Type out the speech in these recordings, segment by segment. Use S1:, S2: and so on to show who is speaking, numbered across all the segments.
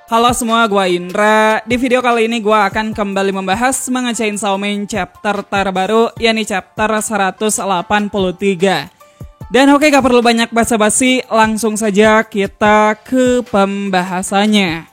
S1: Halo semua, gue Indra. Di video kali ini gue akan kembali membahas Manga Chainsaw Man chapter terbaru, yakni chapter 183. Dan oke, gak perlu banyak basa-basi, langsung saja kita ke pembahasannya.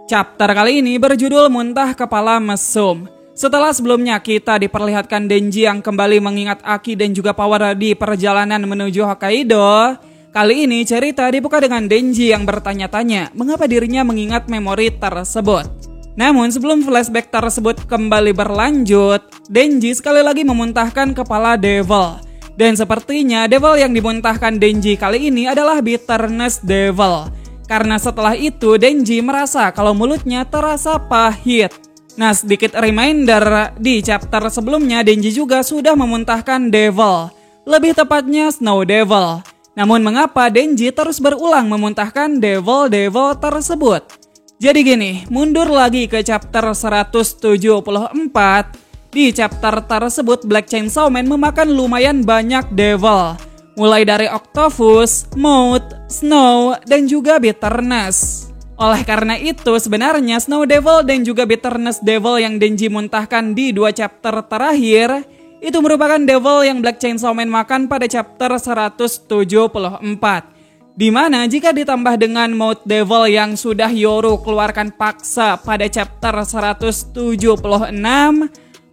S1: Chapter kali ini berjudul Muntah Kepala Mesum. Setelah sebelumnya kita diperlihatkan Denji yang kembali mengingat Aki dan juga Power di perjalanan menuju Hokkaido, kali ini cerita dibuka dengan Denji yang bertanya-tanya mengapa dirinya mengingat memori tersebut. Namun sebelum flashback tersebut kembali berlanjut, Denji sekali lagi memuntahkan kepala Devil. Dan sepertinya Devil yang dimuntahkan Denji kali ini adalah Bitterness Devil. Karena setelah itu Denji merasa kalau mulutnya terasa pahit. Nah, sedikit reminder, di chapter sebelumnya Denji juga sudah memuntahkan Devil, lebih tepatnya Snow Devil. Namun mengapa Denji terus berulang memuntahkan Devil tersebut? Jadi gini, mundur lagi ke chapter 174. Di chapter tersebut Black Chainsaw Man memakan lumayan banyak Devil, mulai dari Octopus, Moth, Snow, dan juga Bitterness. Oleh karena itu sebenarnya Snow Devil dan juga Bitterness Devil yang Denji muntahkan di 2 chapter terakhir itu merupakan Devil yang Black Chainsaw Man makan pada chapter 174. Dimana jika ditambah dengan Moth Devil yang sudah Yoru keluarkan paksa pada chapter 176,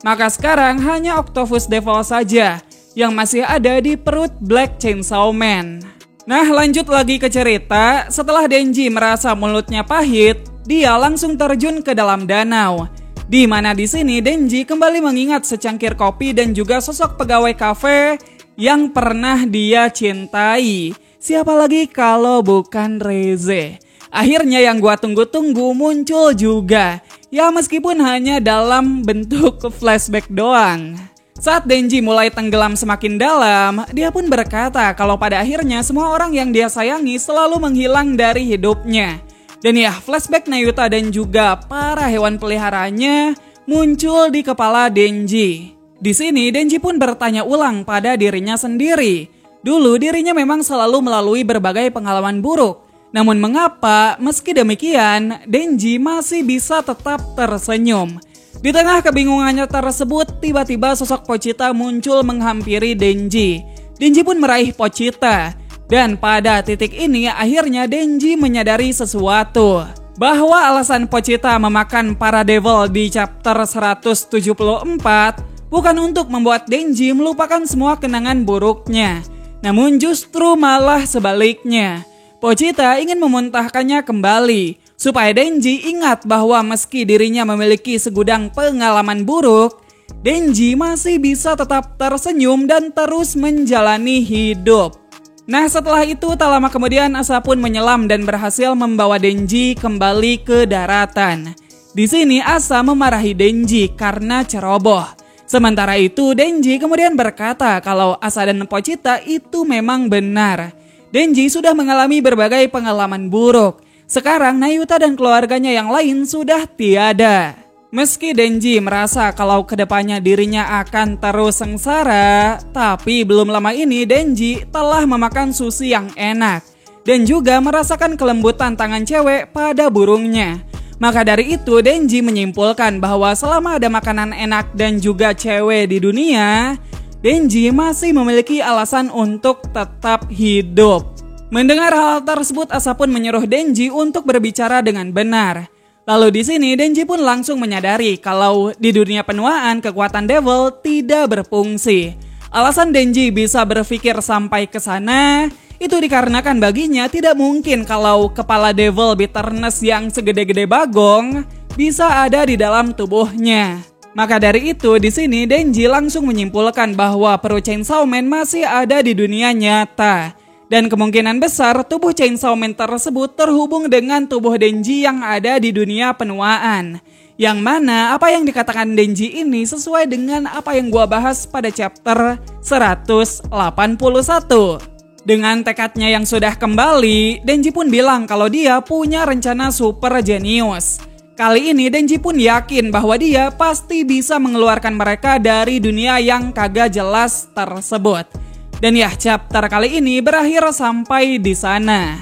S1: maka sekarang hanya Octopus Devil saja yang masih ada di perut Black Chainsaw Man. Nah, lanjut lagi ke cerita. Setelah Denji merasa mulutnya pahit, dia langsung terjun ke dalam danau. Di mana di sini Denji kembali mengingat secangkir kopi dan juga sosok pegawai kafe yang pernah dia cintai. Siapa lagi kalau bukan Reze? Akhirnya yang gua tunggu-tunggu muncul juga. Ya meskipun hanya dalam bentuk flashback doang. Saat Denji mulai tenggelam semakin dalam, dia pun berkata kalau pada akhirnya semua orang yang dia sayangi selalu menghilang dari hidupnya. Dan ya, flashback Nayuta dan juga para hewan peliharaannya muncul di kepala Denji. Di sini Denji pun bertanya ulang pada dirinya sendiri. Dulu dirinya memang selalu melalui berbagai pengalaman buruk. Namun mengapa meski demikian Denji masih bisa tetap tersenyum? Di tengah kebingungannya tersebut, tiba-tiba sosok Pochita muncul menghampiri Denji. Denji pun meraih Pochita. Dan pada titik ini akhirnya Denji menyadari sesuatu. Bahwa alasan Pochita memakan para devil di chapter 174 bukan untuk membuat Denji melupakan semua kenangan buruknya. Namun justru malah sebaliknya. Pochita ingin memuntahkannya kembali. Supaya Denji ingat bahwa meski dirinya memiliki segudang pengalaman buruk, Denji masih bisa tetap tersenyum dan terus menjalani hidup. Nah, setelah itu tak lama kemudian Asa pun menyelam dan berhasil membawa Denji kembali ke daratan. Di sini Asa memarahi Denji karena ceroboh. Sementara itu Denji kemudian berkata kalau Asa dan Pochita itu memang benar. Denji sudah mengalami berbagai pengalaman buruk. Sekarang Nayuta dan keluarganya yang lain sudah tiada. Meski Denji merasa kalau kedepannya dirinya akan terus sengsara, tapi belum lama ini Denji telah memakan sushi yang enak dan juga merasakan kelembutan tangan cewek pada burungnya. Maka dari itu Denji menyimpulkan bahwa selama ada makanan enak dan juga cewek di dunia, Denji masih memiliki alasan untuk tetap hidup. Mendengar hal tersebut, Asa pun menyuruh Denji untuk berbicara dengan benar. Lalu di sini Denji pun langsung menyadari kalau di dunia penuaan kekuatan devil tidak berfungsi. Alasan Denji bisa berpikir sampai ke sana itu dikarenakan baginya tidak mungkin kalau kepala devil bitterness yang segede-gede bagong bisa ada di dalam tubuhnya. Maka dari itu di sini Denji langsung menyimpulkan bahwa perut Chainsaw Man masih ada di dunia nyata. Dan kemungkinan besar tubuh Chainsaw Man tersebut terhubung dengan tubuh Denji yang ada di dunia penuaan. Yang mana apa yang dikatakan Denji ini sesuai dengan apa yang gua bahas pada chapter 181. Dengan tekadnya yang sudah kembali, Denji pun bilang kalau dia punya rencana super jenius. Kali ini Denji pun yakin bahwa dia pasti bisa mengeluarkan mereka dari dunia yang kagak jelas tersebut. Dan ya, chapter kali ini berakhir sampai di sana.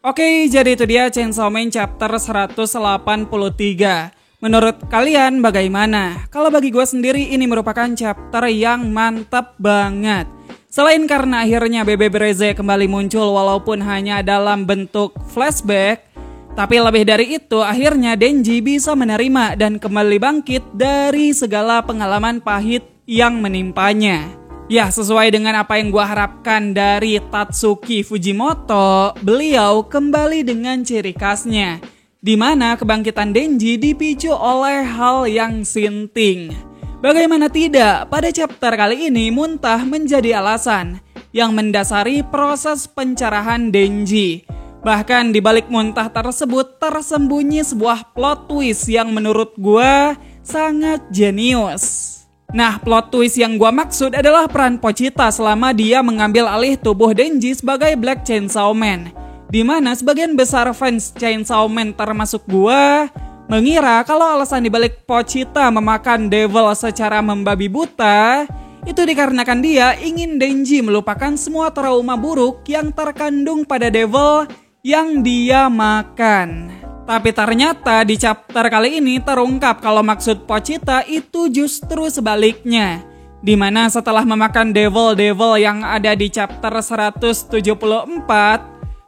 S1: Oke, jadi itu dia Chainsaw Man chapter 183. Menurut kalian bagaimana? Kalau bagi gue sendiri ini merupakan chapter yang mantap banget. Selain karena akhirnya Bebe Breze kembali muncul walaupun hanya dalam bentuk flashback, tapi lebih dari itu akhirnya Denji bisa menerima dan kembali bangkit dari segala pengalaman pahit yang menimpanya. Ya, sesuai dengan apa yang gue harapkan dari Tatsuki Fujimoto, beliau kembali dengan ciri khasnya, di mana kebangkitan Denji dipicu oleh hal yang sinting. Bagaimana tidak, pada chapter kali ini muntah menjadi alasan yang mendasari proses pencerahan Denji. Bahkan di balik muntah tersebut tersembunyi sebuah plot twist yang menurut gue sangat jenius. Nah, plot twist yang gue maksud adalah peran Pochita selama dia mengambil alih tubuh Denji sebagai Black Chainsaw Man. Dimana sebagian besar fans Chainsaw Man termasuk gue mengira kalau alasan dibalik Pochita memakan Devil secara membabi buta itu dikarenakan dia ingin Denji melupakan semua trauma buruk yang terkandung pada Devil yang dia makan. Tapi ternyata di chapter kali ini terungkap kalau maksud Pochita itu justru sebaliknya. Dimana setelah memakan devil-devil yang ada di chapter 174,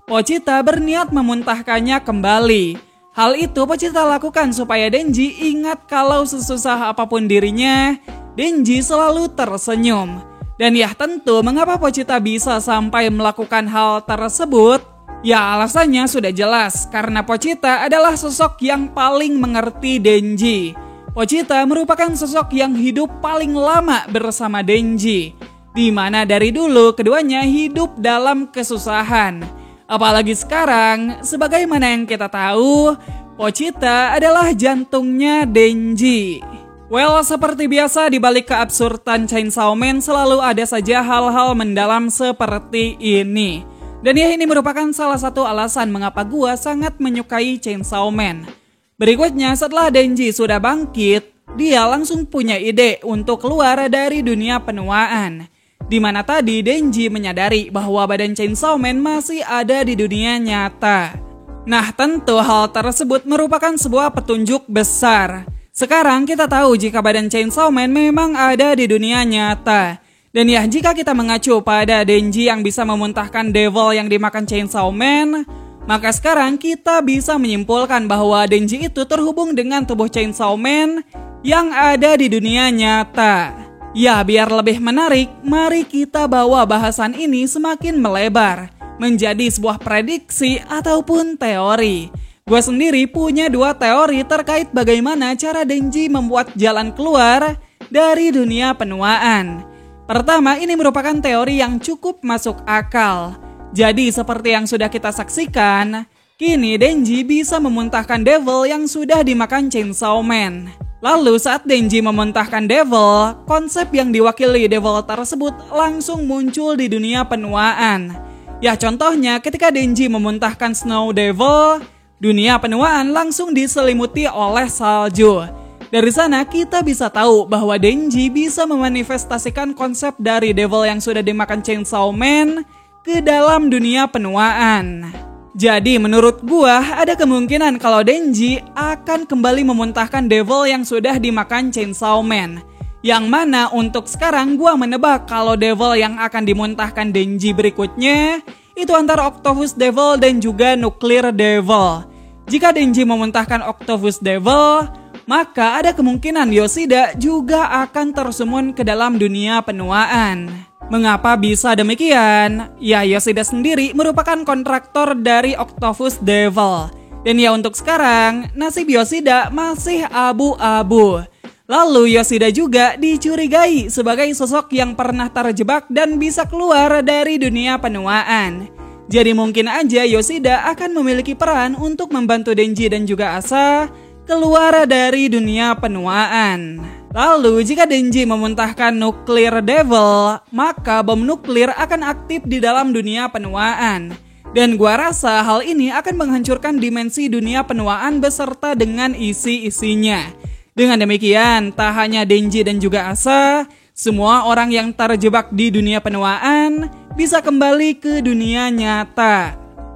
S1: Pochita berniat memuntahkannya kembali. Hal itu Pochita lakukan supaya Denji ingat kalau sesusah apapun dirinya, Denji selalu tersenyum. Dan ya tentu mengapa Pochita bisa sampai melakukan hal tersebut? Ya alasannya sudah jelas, karena Pochita adalah sosok yang paling mengerti Denji. Pochita merupakan sosok yang hidup paling lama bersama Denji, di mana dari dulu keduanya hidup dalam kesusahan. Apalagi sekarang, sebagaimana yang kita tahu, Pochita adalah jantungnya Denji. Well, seperti biasa di balik keabsurdan Chainsaw Man selalu ada saja hal-hal mendalam seperti ini. Dan ya ini merupakan salah satu alasan mengapa gua sangat menyukai Chainsaw Man. Berikutnya setelah Denji sudah bangkit, dia langsung punya ide untuk keluar dari dunia penuaan. Dimana tadi Denji menyadari bahwa badan Chainsaw Man masih ada di dunia nyata. Nah tentu hal tersebut merupakan sebuah petunjuk besar. Sekarang kita tahu jika badan Chainsaw Man memang ada di dunia nyata. Dan ya jika kita mengacu pada Denji yang bisa memuntahkan devil yang dimakan Chainsaw Man, maka sekarang kita bisa menyimpulkan bahwa Denji itu terhubung dengan tubuh Chainsaw Man yang ada di dunia nyata. Ya biar lebih menarik, mari kita bawa bahasan ini semakin melebar menjadi sebuah prediksi ataupun teori. Gue sendiri punya dua teori terkait bagaimana cara Denji membuat jalan keluar dari dunia penuaan. Pertama, ini merupakan teori yang cukup masuk akal. Jadi seperti yang sudah kita saksikan, kini Denji bisa memuntahkan devil yang sudah dimakan Chainsaw Man. Lalu saat Denji memuntahkan devil, konsep yang diwakili devil tersebut langsung muncul di dunia penuaan. Ya contohnya ketika Denji memuntahkan Snow Devil, dunia penuaan langsung diselimuti oleh salju. Dari sana kita bisa tahu bahwa Denji bisa memanifestasikan konsep dari devil yang sudah dimakan Chainsaw Man ke dalam dunia penuaan. Jadi menurut gua ada kemungkinan kalau Denji akan kembali memuntahkan devil yang sudah dimakan Chainsaw Man. Yang mana untuk sekarang gua menebak kalau devil yang akan dimuntahkan Denji berikutnya itu antara Octopus Devil dan juga Nuclear Devil. Jika Denji memuntahkan Octopus Devil, maka ada kemungkinan Yoshida juga akan tersumun ke dalam dunia penuaan. Mengapa bisa demikian? Ya Yoshida sendiri merupakan kontraktor dari Octopus Devil. Dan ya untuk sekarang, nasib Yoshida masih abu-abu. Lalu Yoshida juga dicurigai sebagai sosok yang pernah terjebak dan bisa keluar dari dunia penuaan. Jadi mungkin aja Yoshida akan memiliki peran untuk membantu Denji dan juga Asa keluar dari dunia penuaan. Lalu jika Denji memuntahkan Nuclear Devil, maka bom nuklir akan aktif di dalam dunia penuaan. Dan gua rasa hal ini akan menghancurkan dimensi dunia penuaan beserta dengan isi-isinya. Dengan demikian, tak hanya Denji dan juga Asa, semua orang yang terjebak di dunia penuaan bisa kembali ke dunia nyata.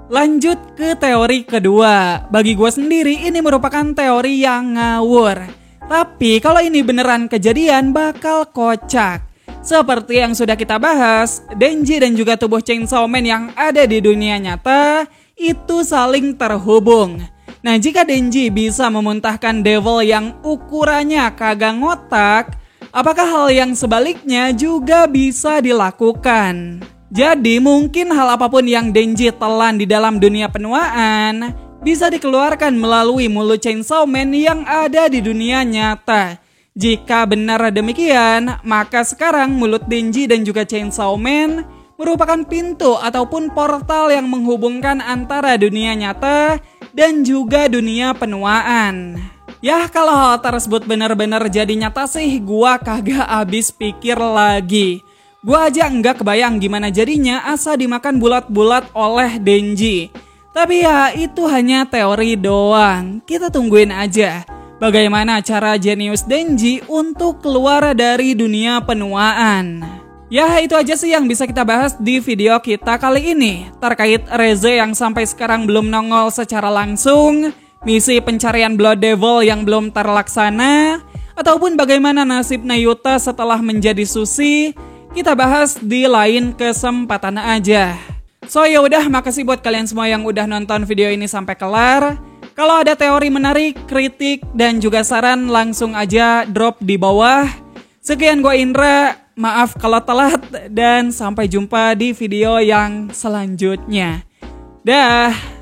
S1: Lanjut ke teori kedua. Bagi gue sendiri ini merupakan teori yang ngawur. Tapi kalau ini beneran kejadian bakal kocak. Seperti yang sudah kita bahas, Denji dan juga tubuh Chainsaw Man yang ada di dunia nyata itu saling terhubung. Nah, jika Denji bisa memuntahkan Devil yang ukurannya kagak ngotak, apakah hal yang sebaliknya juga bisa dilakukan? Jadi mungkin hal apapun yang Denji telan di dalam dunia penuaan bisa dikeluarkan melalui mulut Chainsaw Man yang ada di dunia nyata. Jika benar demikian, maka sekarang mulut Denji dan juga Chainsaw Man merupakan pintu ataupun portal yang menghubungkan antara dunia nyata dan juga dunia penuaan. Yah, kalau hal tersebut benar-benar jadi nyata sih, gua kagak habis pikir lagi. Gua aja nggak kebayang gimana jadinya Asa dimakan bulat-bulat oleh Denji. Tapi ya itu hanya teori doang. Kita tungguin aja bagaimana cara jenius Denji untuk keluar dari dunia penuaan. Ya itu aja sih yang bisa kita bahas di video kita kali ini. Terkait Reze yang sampai sekarang belum nongol secara langsung, misi pencarian Blood Devil yang belum terlaksana, ataupun bagaimana nasib Nayuta setelah menjadi Sushi, kita bahas di lain kesempatan aja. So yaudah, makasih buat kalian semua yang udah nonton video ini sampai kelar. Kalau ada teori menarik, kritik, dan juga saran langsung aja drop di bawah. Sekian gue Indra, maaf kalau telat, dan sampai jumpa di video yang selanjutnya. Dah.